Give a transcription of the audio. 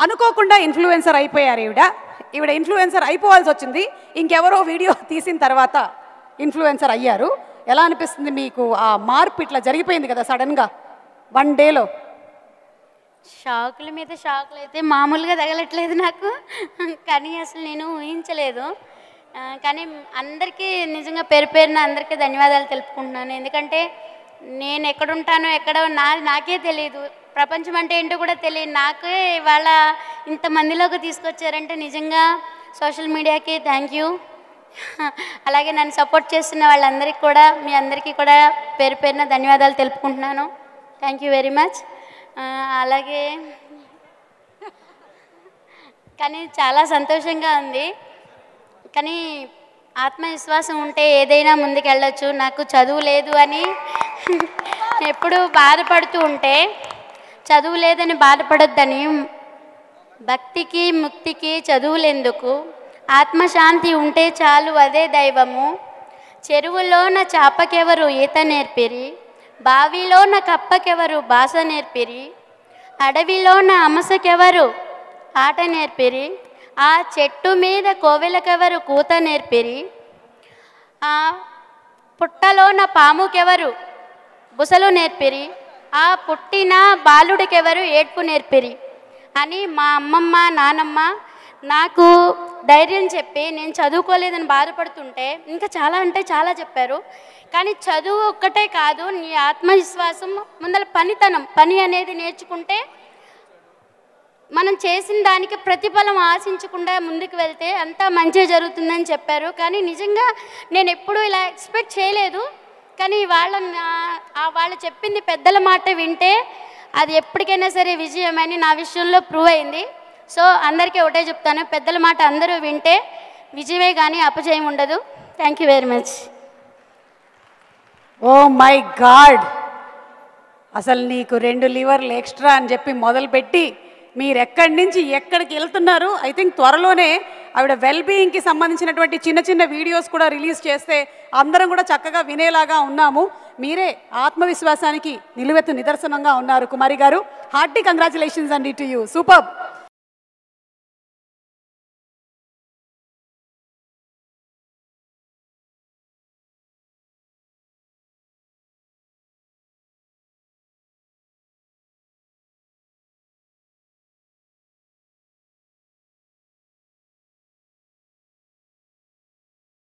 అనుకోకుండా ఇన్ఫ్లుయెన్సర్ అయిపోయారు ఈవిడ ఇన్ఫ్లుయెన్సర్ అయిపోవాల్సి వచ్చింది. ఇంకెవరో వీడియో తీసిన తర్వాత ఇన్ఫ్లుయెన్సర్ అయ్యారు. ఎలా అనిపిస్తుంది మీకు? ఆ మార్పు ఇట్లా జరిగిపోయింది కదా సడన్గా 1 డేలో. షాకుల మీద షాకులు అయితే మామూలుగా తగలట్లేదు నాకు. కానీ అసలు నేను ఊహించలేదు. కానీ అందరికీ నిజంగా పేరు పేరున అందరికీ ధన్యవాదాలు తెలుపుకుంటున్నాను. ఎందుకంటే నేను ఎక్కడుంటానో నాకే తెలియదు. ప్రపంచం అంటే ఏంటో కూడా తెలియదు. నాకే ఇవాళ ఇంతమందిలోకి తీసుకొచ్చారంటే నిజంగా సోషల్ మీడియాకి థ్యాంక్ యూ. అలాగే నన్ను సపోర్ట్ చేస్తున్న వాళ్ళందరికీ కూడా, మీ అందరికీ కూడా పేరు పేరున ధన్యవాదాలు తెలుపుకుంటున్నాను. Thank you very much. అలాగే కానీ చాలా సంతోషంగా ఉంది. కానీ ఆత్మవిశ్వాసం ఉంటే ఏదైనా ముందుకెళ్ళొచ్చు. నాకు చదువు లేదు అని ఎప్పుడు బాధపడుతూ ఉంటే, చదువు లేదని బాధపడొద్దని, భక్తికి ముక్తికి చదువులెందుకు, ఆత్మశాంతి ఉంటే చాలు అదే దైవము, చెరువులోన చాపకెవరు ఈత నేర్పిరి, బావిలోన కప్పకెవరు భాష నేర్పిరి, అడవిలోన అమసకెవరు ఆట నేర్పిరి, ఆ చెట్టు మీద కోవెలకెవరు కూత నేర్పిరి, ఆ పుట్టలోన పాముకెవరు బుసలు నేర్పిరి, ఆ పుట్టిన బాలుడికెవరు ఏడ్పు నేర్పిరి అని మా అమ్మమ్మ నానమ్మ నాకు ధైర్యం చెప్పి, నేను చదువుకోలేదని బాధపడుతుంటే ఇంకా చాలా అంటే చాలా చెప్పారు. కానీ చదువు ఒక్కటే కాదు, నీ ఆత్మవిశ్వాసం ముందర పని అనేది నేర్చుకుంటే మనం చేసిన దానికి ప్రతిఫలం ఆశించకుండా ముందుకు వెళ్తే అంతా మంచిగా జరుగుతుందని చెప్పారు. కానీ నిజంగా నేను ఎప్పుడూ ఇలా ఎక్స్పెక్ట్ చేయలేదు. కానీ వాళ్ళు చెప్పింది పెద్దల మాట వింటే అది ఎప్పటికైనా సరే విజయమని నా విషయంలో ప్రూవ్ అయింది. సో అందరికీ ఒకటే చెప్తాను, పెద్దల మాట అందరూ వింటే విజయమే కానీ అపజయం ఉండదు. Thank you very much. Oh my god, అసలు నీకు 2 లివర్లు ఎక్స్ట్రా అని చెప్పి మొదలుపెట్టి మీరు ఎక్కడి నుంచి ఎక్కడికి వెళ్తున్నారు. ఐ థింక్ త్వరలోనే ఆవిడ వెల్బీయింగ్కి సంబంధించినటువంటి చిన్న చిన్న వీడియోస్ కూడా రిలీజ్ చేస్తే అందరం కూడా చక్కగా వినేలాగా ఉన్నాము. మీరే ఆత్మవిశ్వాసానికి నిలువెత్తు నిదర్శనంగా ఉన్నారు కుమారి గారు. హార్టీ కంగ్రాచులేషన్స్ అండి టు యూ. సూపర్.